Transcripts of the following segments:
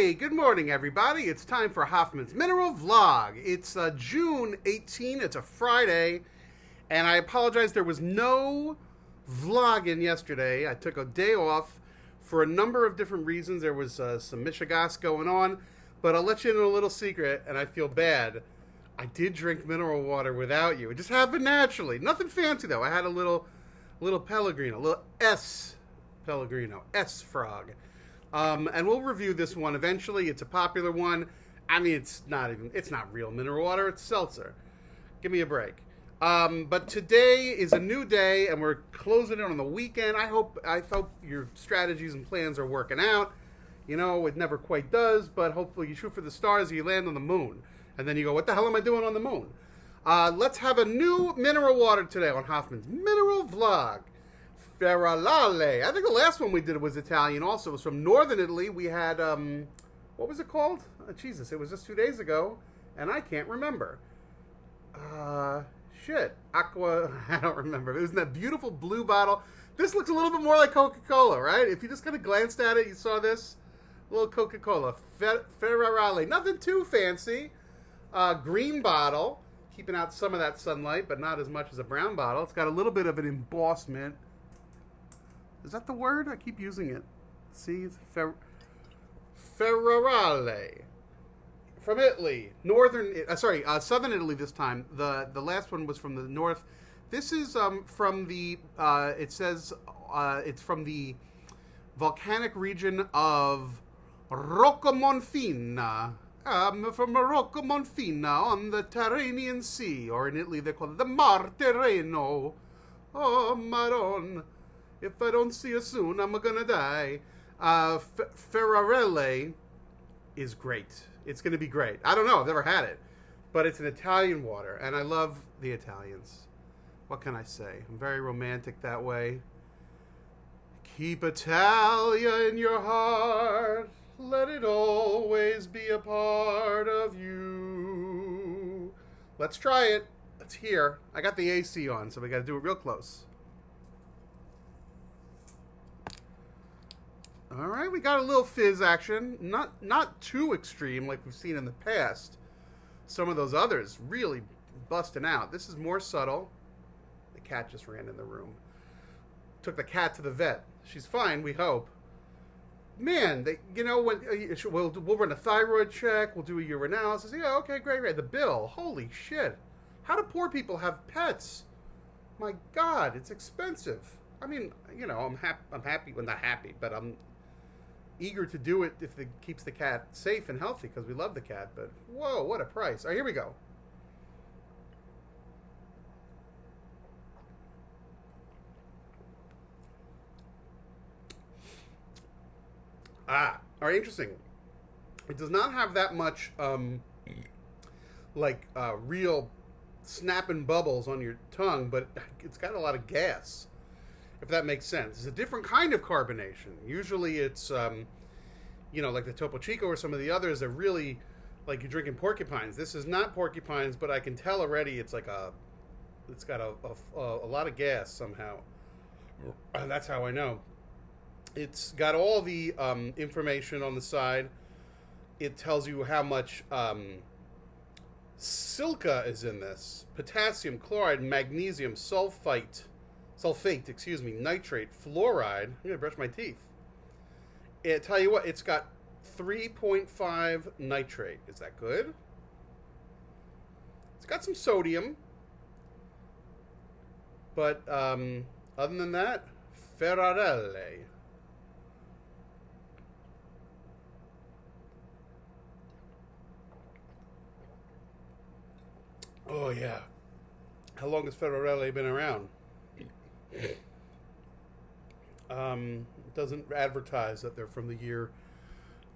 Hey, good morning, everybody. It's time for Hoffman's Mineral Vlog. It's June 18. It's a Friday, and I apologize. There was no vlogging yesterday. I took a day off for a number of different reasons. There was some Michigas going on, but I'll let you in on a little secret, and I feel bad. I did drink mineral water without you. It just happened naturally. Nothing fancy, though. I had a little Pellegrino, a little S Pellegrino, S Frog. And we'll review this one eventually. It's a popular one. I mean, it's not real mineral water. It's seltzer. Give me a break. But today is a new day, and we're closing it on the weekend. I hope your strategies and plans are working out. You know, it never quite does, but hopefully you shoot for the stars and you land on the moon. And then you go, what the hell am I doing on the moon? Let's have a new mineral water today on Hoffman's Mineral Vlog. FERRARELLE. I think the last one we did was Italian also. It was from northern Italy. We had, what was it called? Jesus, it was just 2 days ago, and I can't remember. Aqua, I don't remember. It was in that beautiful blue bottle. This looks a little bit more like Coca-Cola, right? If you just kind of glanced at it, you saw this. A little Coca-Cola. FERRARELLE. Nothing too fancy. Green bottle. Keeping out some of that sunlight, but not as much as a brown bottle. It's got a little bit of an embossment. Is that the word? I keep using it. See, it's FERRARELLE. From Italy, southern Italy this time. The last one was from the north. This is from the. It says it's from the volcanic region of Roccamonfina. From Roccamonfina on the Tyrrhenian Sea, or in Italy they call it the Mar Tirreno. Oh, Maron. If I don't see you soon, I'm gonna die. FERRARELLE is great. It's gonna be great. I don't know, I've never had it. But it's an Italian water, and I love the Italians. What can I say? I'm very romantic that way. Keep Italia in your heart. Let it always be a part of you. Let's try it. It's here. I got the AC on, so we gotta do it real close. All right, we got a little fizz action. Not too extreme like we've seen in the past. Some of those others really busting out. This is more subtle. The cat just ran in the room. Took the cat to the vet. She's fine, we hope. Man, we'll run a thyroid check. We'll do a urinalysis. Yeah, okay, great. The bill, holy shit! How do poor people have pets? My God, it's expensive. I mean, I'm happy. Well, not happy, but I'm eager to do it if it keeps the cat safe and healthy because we love the cat. But whoa, what a price! All right, here we go. All right, interesting. It does not have that much, real snapping bubbles on your tongue, but it's got a lot of gas, if that makes sense. It's a different kind of carbonation. Usually it's, like the Topo Chico or some of the others, they're really like you're drinking porcupines. This is not porcupines, but I can tell already it's got a lot of gas somehow. That's how I know. It's got all the information on the side. It tells you how much silica is in this. Potassium, chloride, magnesium, sulfate, nitrate, fluoride. I'm going to brush my teeth. I tell you what, it's got 3.5 nitrate. Is that good? It's got some sodium. But other than that, FERRARELLE. Oh, yeah. How long has FERRARELLE been around? It doesn't advertise that they're from the year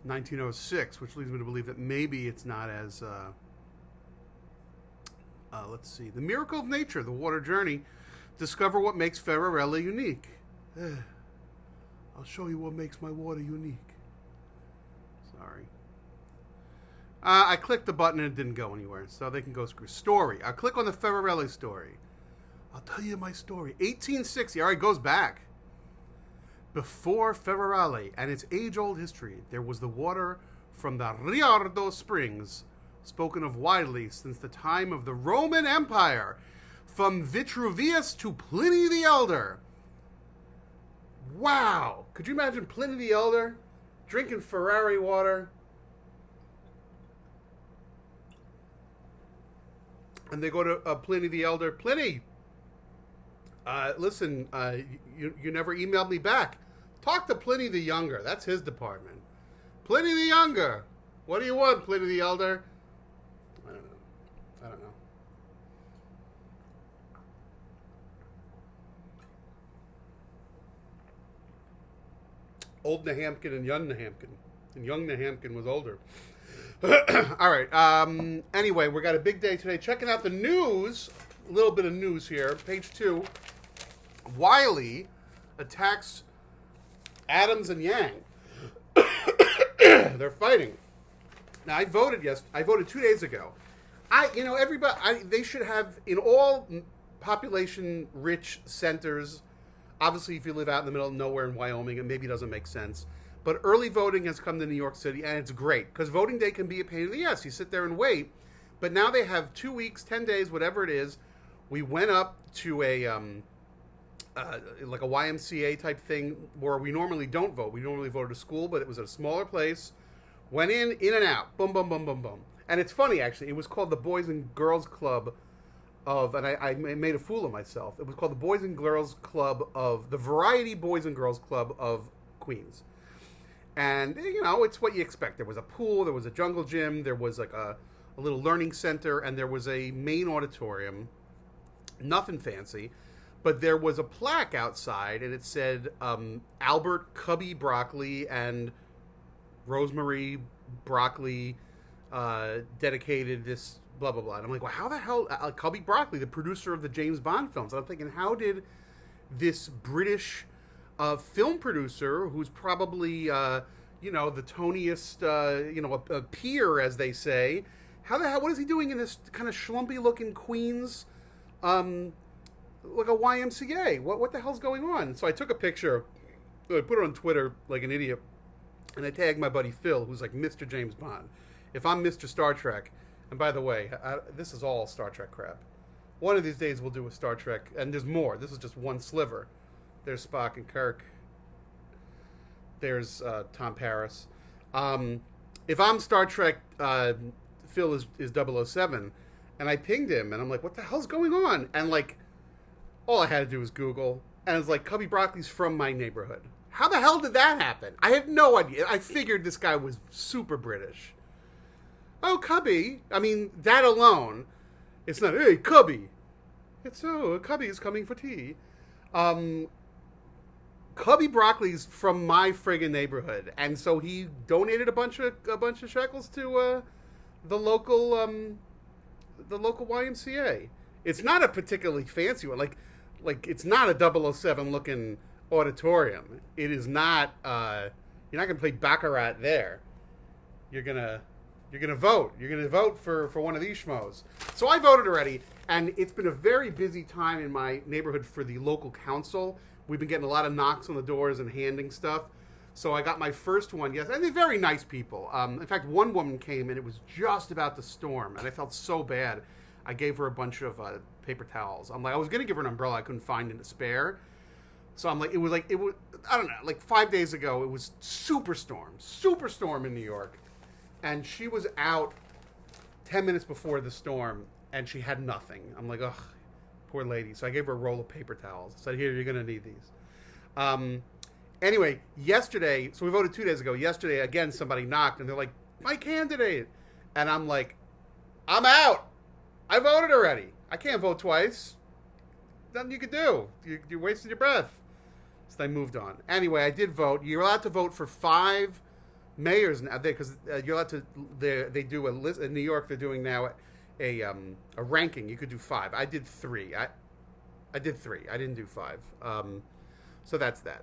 1906, which leads me to believe that maybe it's not as... let's see. The Miracle of Nature, The Water Journey. Discover what makes FERRARELLE unique. I'll show you what makes my water unique. Sorry. I clicked the button and it didn't go anywhere, so they can go screw. Story. I'll click on the FERRARELLE story. I'll tell you my story. 1860. All right, goes back. Before FERRARELLE and its age-old history, there was the water from the Riardo Springs, spoken of widely since the time of the Roman Empire, from Vitruvius to Pliny the Elder. Wow! Could you imagine Pliny the Elder drinking Ferrari water? And they go to Pliny the Elder. Pliny, listen, you never emailed me back. Talk to Pliny the Younger. That's his department. Pliny the Younger. What do you want, Pliny the Elder? I don't know. Old Nahamkin and young Nahamkin. And young Nahamkin was older. All right. Anyway, we got a big day today. Checking out the news. A little bit of news here. Page 2. Wiley attacks Adams and Yang. They're fighting. Now, I voted 2 days ago. Everybody, they should have, in all population-rich centers, obviously if you live out in the middle of nowhere in Wyoming, it maybe doesn't make sense. But early voting has come to New York City, and it's great, because voting day can be a pain in the ass. You sit there and wait. But now they have 2 weeks, 10 days, whatever it is. We went up to a YMCA type thing where we normally don't vote. We normally vote at a school, but it was at a smaller place. Went in and out. Boom, boom, boom, boom, boom. And it's funny, actually. It was called the Boys and Girls Club of, and I made a fool of myself. It was called the Boys and Girls Club of, the Variety Boys and Girls Club of Queens. And, it's what you expect. There was a pool, there was a jungle gym, there was like a little learning center, and there was a main auditorium. Nothing fancy. But there was a plaque outside, and it said, Albert Cubby Broccoli and Rosemary Broccoli dedicated this blah, blah, blah. And I'm like, well, how the hell, Cubby Broccoli, the producer of the James Bond films. And I'm thinking, how did this British film producer, who's probably, the toniest, a peer, as they say, what is he doing in this kind of schlumpy-looking Queens, like a YMCA? What the hell's going on? So I took a picture, I put it on Twitter like an idiot, and I tagged my buddy Phil, who's like Mr. James Bond. If I'm Mr. Star Trek, and by the way, this is all Star Trek crap. One of these days we'll do a Star Trek, and there's more. This is just one sliver. There's Spock and Kirk. There's Tom Paris. If I'm Star Trek, Phil is 007, and I pinged him, and I'm like, what the hell's going on? And like, all I had to do was Google, and it's like, Cubby Broccoli's from my neighborhood. How the hell did that happen? I had no idea. I figured this guy was super British. Oh, Cubby. I mean, that alone, it's not, hey, Cubby. It's, Cubby is coming for tea. Cubby Broccoli's from my friggin' neighborhood, and so he donated a bunch of shekels to the local YMCA. It's not a particularly fancy one. Like it's not a 007 looking auditorium. It is not. You're not gonna play baccarat there. You're gonna vote. You're gonna vote for one of these schmoes. So I voted already, and it's been a very busy time in my neighborhood for the local council. We've been getting a lot of knocks on the doors and handing stuff. So I got my first one, yes, and they're very nice people. In fact, one woman came, and it was just about to storm, and I felt so bad. I gave her a bunch of paper towels. I was going to give her an umbrella. I couldn't find it to spare. So I don't know, like 5 days ago, it was super storm in New York. And she was out 10 minutes before the storm, and she had nothing. I'm like, ugh, poor lady. So I gave her a roll of paper towels. I said, here, you're going to need these. Anyway, yesterday, so we voted 2 days ago. Yesterday, again, somebody knocked, and they're like, my candidate. And I'm like, I'm out. I voted already. I can't vote twice. Nothing you could do. You're wasting your breath. So I moved on. Anyway, I did vote. You're allowed to vote for 5 mayors now, because you're allowed to. They do a list in New York. They're doing now a ranking. You could do 5. I did 3. I did 3. I didn't do 5. So that's that.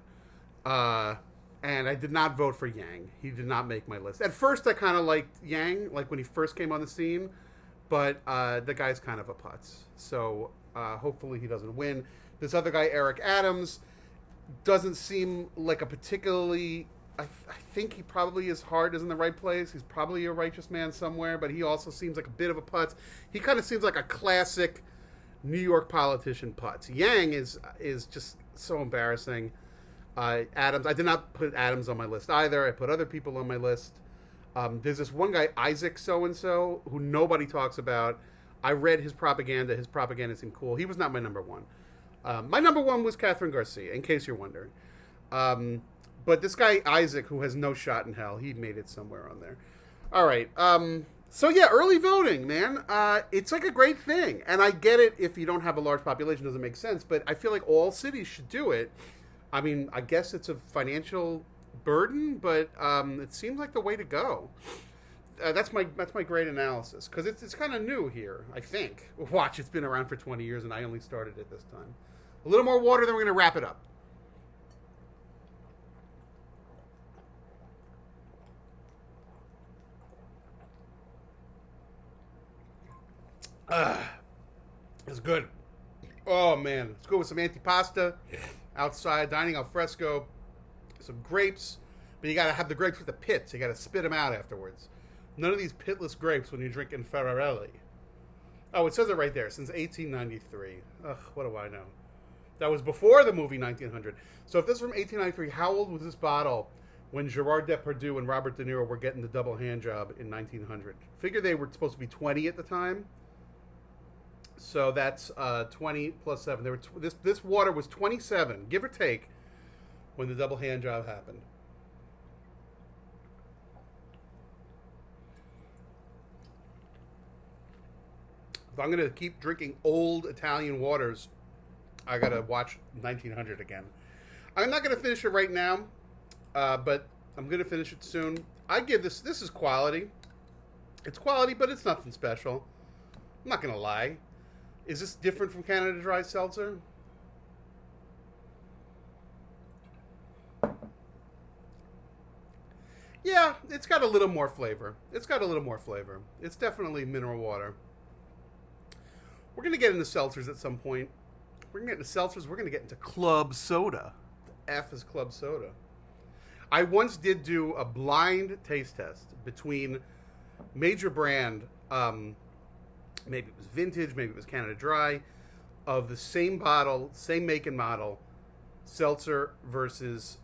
And I did not vote for Yang. He did not make my list. At first, I kind of liked Yang, like when he first came on the scene, but the guy's kind of a putz. So hopefully he doesn't win. This other guy, Eric Adams, doesn't seem like a particularly I think he probably his heart is in the right place. He's probably a righteous man somewhere, but he also seems like a bit of a putz. He kind of seems like a classic New York politician putz. Yang is just so embarrassing. Adams, I did not put Adams on my list either. I put other people on my list. There's this one guy, Isaac so-and-so, who nobody talks about. I read his propaganda. His propaganda seemed cool. He was not my number one. My number one was Catherine Garcia, in case you're wondering. But this guy, Isaac, who has no shot in hell, he made it somewhere on there. All right. So, yeah, early voting, man. It's like a great thing. And I get it if you don't have a large population, it doesn't make sense. But I feel like all cities should do it. I mean, I guess it's a financial burden, but it seems like the way to go. That's my great analysis, because it's kind of new here, I think. Watch, it's been around for 20 years, and I only started it this time. A little more water, then we're going to wrap it up. It's good. Oh, man. Let's go with some antipasta outside, dining al fresco, some grapes, but you got to have the grapes with the pits. You got to spit them out afterwards. None of these pitless grapes when you're drinking FERRARELLE. Oh, it says it right there, since 1893. Ugh, what do I know? That was before the movie 1900. So if this is from 1893, how old was this bottle when Gerard Depardieu and Robert De Niro were getting the double hand job in 1900? Figure they were supposed to be 20 at the time. So that's 20 plus 7. They were this water was 27, give or take, when the double hand job happened. If I'm going to keep drinking old Italian waters, I got to watch 1900 again. I'm not going to finish it right now, but I'm going to finish it soon. I give this is quality. It's quality, but it's nothing special. I'm not going to lie. Is this different from Canada Dry Seltzer? Yeah, it's got a little more flavor. It's definitely mineral water. We're going to get into seltzers at some point. We're going to get into seltzers. We're going to get into club soda. The F is club soda. I once did do a blind taste test between major brand, maybe it was vintage, maybe it was Canada Dry, of the same bottle, same make and model, seltzer versus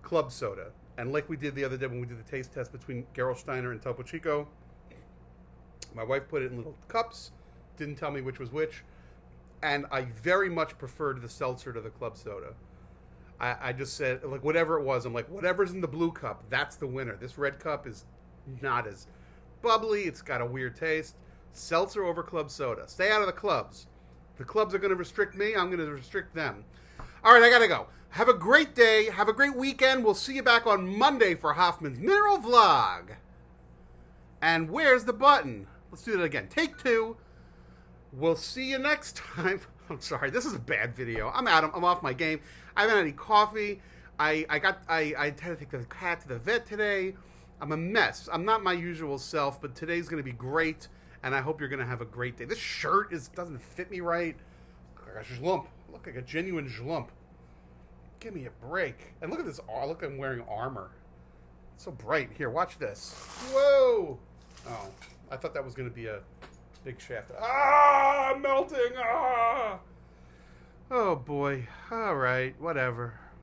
club soda. And like we did the other day when we did the taste test between Gerolsteiner and Topo Chico, my wife put it in little cups, didn't tell me which was which, and I very much preferred the seltzer to the club soda. I just said, like, whatever it was, I'm like, whatever's in the blue cup, that's the winner. This red cup is not as bubbly, it's got a weird taste. Seltzer over club soda. Stay out of the clubs. The clubs are going to restrict me, I'm going to restrict them. All right, I got to go. Have a great day. Have a great weekend. We'll see you back on Monday for Hoffman's Mineral Vlog. And where's the button? Let's do that again. Take 2. We'll see you next time. I'm sorry, this is a bad video. I'm out. I'm off my game. I haven't had any coffee. I had to take the cat to the vet today. I'm a mess. I'm not my usual self, but today's going to be great, and I hope you're going to have a great day. This shirt doesn't fit me right. Like a schlump. I look like a genuine schlump. Give me a break. And look at this. Oh, look, I'm wearing armor. It's so bright. Here, watch this. Whoa. Oh, I thought that was going to be a big shaft. Ah, I'm melting. Ah. Oh, boy. All right, whatever.